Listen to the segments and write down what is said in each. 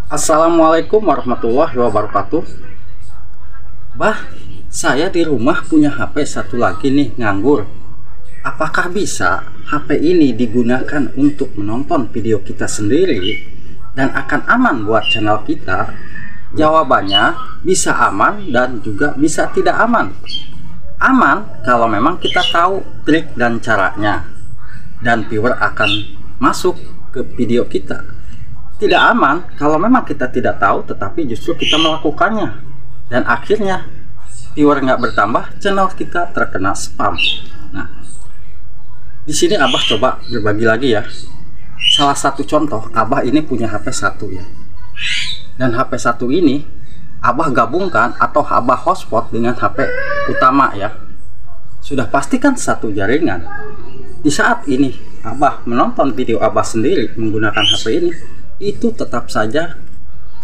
Assalamualaikum warahmatullahi wabarakatuh. Bah, saya di rumah punya HP satu lagi nih nganggur. Apakah bisa HP ini digunakan untuk menonton video kita sendiri dan akan aman buat channel kita? Jawabannya bisa aman dan juga bisa tidak aman. Aman kalau memang kita tahu trik dan caranya, dan viewer akan masuk ke video kita. Tidak aman kalau memang kita tidak tahu tetapi justru kita melakukannya, dan akhirnya viewer nggak bertambah, channel kita terkena spam. Nah, di sini Abah coba berbagi lagi ya. Salah satu contoh, Abah ini punya HP satu ya, dan HP satu ini Abah gabungkan atau Abah hotspot dengan HP utama ya. Sudah pastikan satu jaringan. Di saat ini Abah menonton video Abah sendiri menggunakan HP ini, itu tetap saja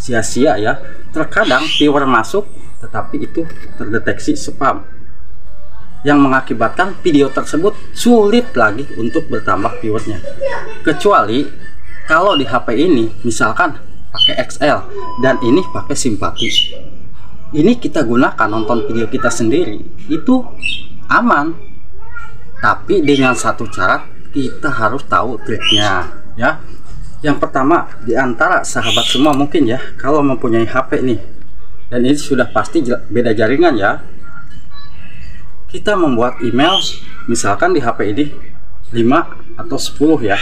sia-sia ya. Terkadang viewer masuk tetapi itu terdeteksi spam, yang mengakibatkan video tersebut sulit lagi untuk bertambah viewernya. Kecuali kalau di HP ini misalkan pakai XL dan ini pakai simpati, ini kita gunakan nonton video kita sendiri, itu aman. Tapi dengan satu syarat, kita harus tahu triknya ya. Yang pertama, di antara sahabat semua mungkin ya, kalau mempunyai HP nih, dan ini sudah pasti beda jaringan ya, kita membuat email misalkan di HP ini 5 atau 10 ya.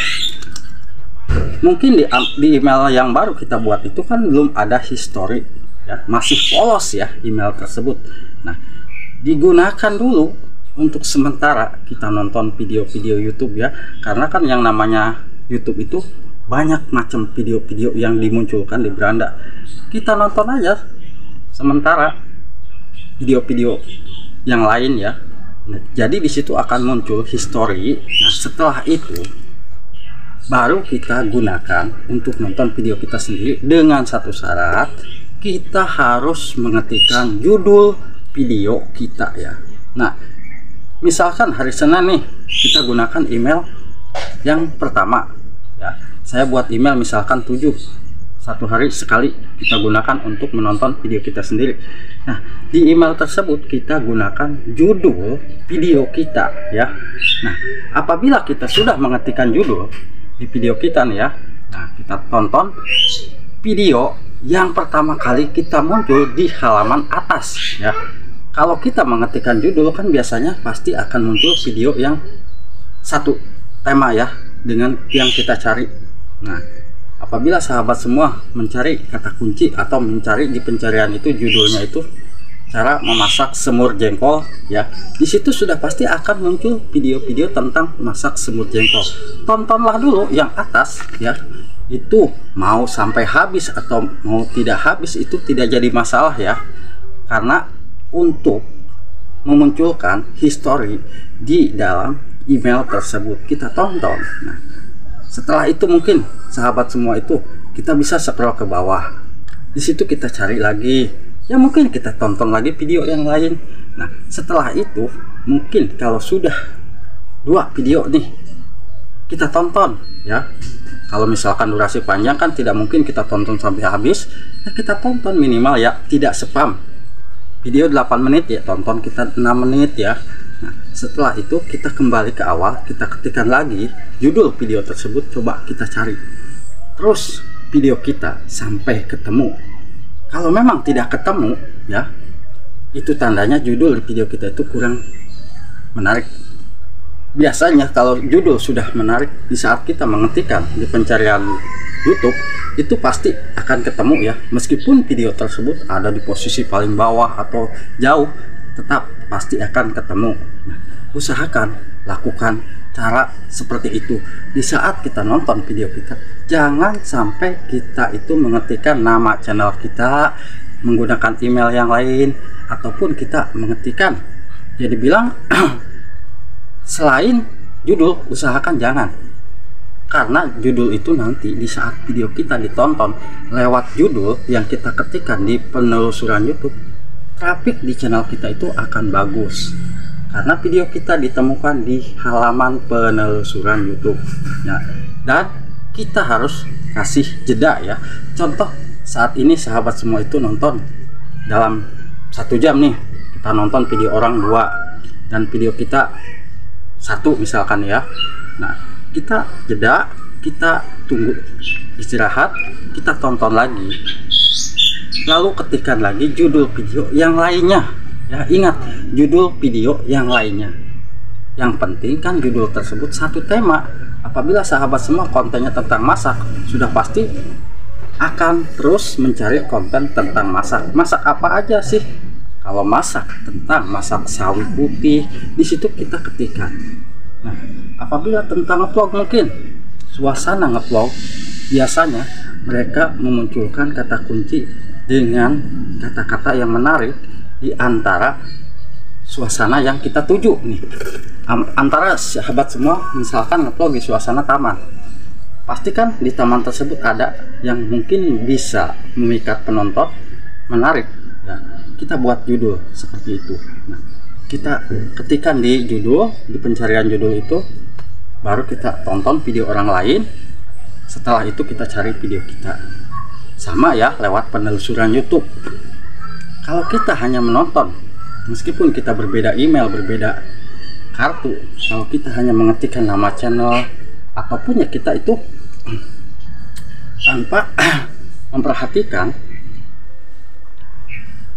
Mungkin di email yang baru kita buat itu kan belum ada history ya, masih polos ya email tersebut. Nah, digunakan dulu untuk sementara kita nonton video-video YouTube ya, karena kan yang namanya YouTube itu banyak macam video-video yang dimunculkan di beranda. Kita nonton aja sementara video-video yang lain ya. Nah, jadi di situ akan muncul history. Nah, setelah itu baru kita gunakan untuk nonton video kita sendiri, dengan satu syarat, kita harus mengetikkan judul video kita ya. Nah, misalkan hari Senin nih, kita gunakan email yang pertama ya. Saya buat email misalkan 7, satu hari sekali kita gunakan untuk menonton video kita sendiri. Nah, di email tersebut kita gunakan judul video kita ya. Nah, apabila kita sudah mengetikkan judul di video kita nih ya, nah kita tonton video yang pertama kali kita muncul di halaman atas ya. Kalau kita mengetikkan judul kan biasanya pasti akan muncul video yang satu tema ya dengan yang kita cari. Nah, apabila sahabat semua mencari kata kunci atau mencari di pencarian itu judulnya itu cara memasak semur jengkol ya, di situ sudah pasti akan muncul video-video tentang masak semur jengkol. Tontonlah dulu yang atas ya, itu mau sampai habis atau mau tidak habis itu tidak jadi masalah ya, karena untuk memunculkan history di dalam email tersebut kita tonton. Nah, setelah itu mungkin sahabat semua itu kita bisa scroll ke bawah. Di situ kita cari lagi. Ya mungkin kita tonton lagi video yang lain. Nah, setelah itu mungkin kalau sudah 2 video nih kita tonton ya. Kalau misalkan durasi panjang kan tidak mungkin kita tonton sampai habis. Ya kita tonton minimal ya, tidak spam. Video 8 menit ya, tonton kita 6 menit ya. Nah, setelah itu kita kembali ke awal, kita ketikkan lagi judul video tersebut, coba kita cari terus video kita sampai ketemu. Kalau memang tidak ketemu ya, itu tandanya judul video kita itu kurang menarik. Biasanya kalau judul sudah menarik, di saat kita mengetikkan di pencarian YouTube itu pasti akan ketemu ya, meskipun video tersebut ada di posisi paling bawah atau jauh, tetap pasti akan ketemu. Nah, usahakan lakukan cara seperti itu di saat kita nonton video kita. Jangan sampai kita itu mengetikkan nama channel kita menggunakan email yang lain, ataupun kita mengetikkan jadi bilang selain judul, usahakan jangan. Karena judul itu nanti di saat video kita ditonton lewat judul yang kita ketikkan di penelusuran YouTube, traffic di channel kita itu akan bagus, karena video kita ditemukan di halaman penelusuran YouTube ya. Dan kita harus kasih jeda ya. Contoh saat ini sahabat semua itu nonton dalam 1 jam nih, kita nonton video orang 2 dan video kita 1 misalkan ya. Nah, kita jeda, kita tunggu istirahat, kita tonton lagi, lalu ketikkan lagi judul video yang lainnya ya. Ingat, judul video yang lainnya. Yang penting kan judul tersebut satu tema. Apabila sahabat semua kontennya tentang masak, sudah pasti akan terus mencari konten tentang masak. Masak apa aja sih? Kalau masak tentang masak sawi putih, di situ kita ketikkan. Nah, apabila tentang ngevlog, mungkin suasana ngevlog, biasanya mereka memunculkan kata kunci dengan kata-kata yang menarik di antara suasana yang kita tuju nih. Antara sahabat semua misalkan ngevlog di suasana taman, pastikan di taman tersebut ada yang mungkin bisa memikat penonton, menarik ya. Kita buat judul seperti itu. Nah, kita ketikkan di judul, di pencarian judul itu, baru kita tonton video orang lain. Setelah itu kita cari video kita. Sama ya, lewat penelusuran YouTube. Kalau kita hanya menonton, meskipun kita berbeda email, berbeda kartu, kalau kita hanya mengetikkan nama channel atau punya kita itu tanpa memperhatikan,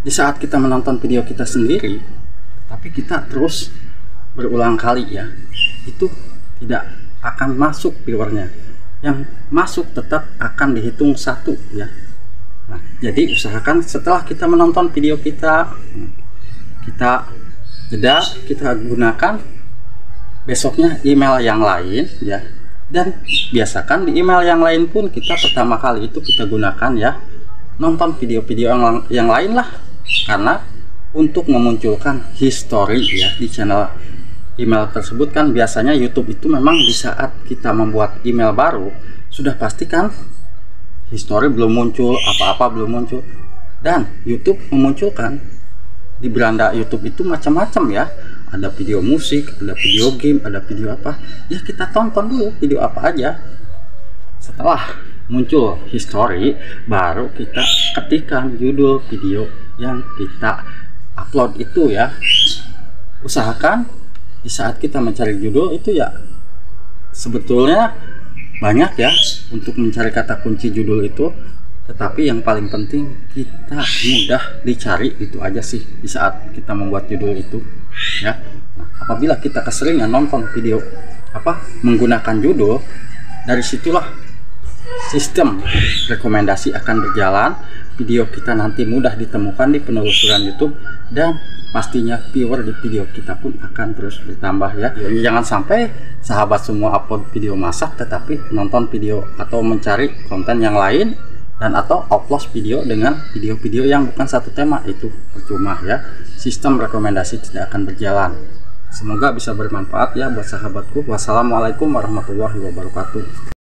di saat kita menonton video kita sendiri, tapi kita terus berulang kali ya, itu tidak akan masuk viewernya. Yang masuk tetap akan dihitung 1 ya. Nah, jadi usahakan setelah kita menonton video kita jeda, kita gunakan besoknya email yang lain ya. Dan biasakan di email yang lain pun kita pertama kali itu kita gunakan ya, nonton video-video yang lain lah. Karena untuk memunculkan history ya di channel email tersebut, kan biasanya YouTube itu memang di saat kita membuat email baru sudah pastikan history belum muncul, apa-apa belum muncul, dan YouTube memunculkan di beranda YouTube itu macam-macam ya. Ada video musik, ada video game, ada video apa ya, kita tonton dulu video apa aja. Setelah muncul history, baru kita ketikkan judul video yang kita upload itu ya. Usahakan di saat kita mencari judul itu ya, sebetulnya banyak ya untuk mencari kata kunci judul itu, tetapi yang paling penting kita mudah dicari, itu aja sih di saat kita membuat judul itu ya. Nah, apabila kita keseringan nonton video menggunakan judul, dari situlah sistem rekomendasi akan berjalan, video kita nanti mudah ditemukan di penelusuran YouTube, dan pastinya viewer di video kita pun akan terus bertambah ya. Jadi jangan sampai sahabat semua upload video masak tetapi nonton video atau mencari konten yang lain, dan atau upload video dengan video-video yang bukan satu tema, itu percuma ya. Sistem rekomendasi tidak akan berjalan. Semoga bisa bermanfaat ya buat sahabatku. Wassalamualaikum warahmatullahi wabarakatuh.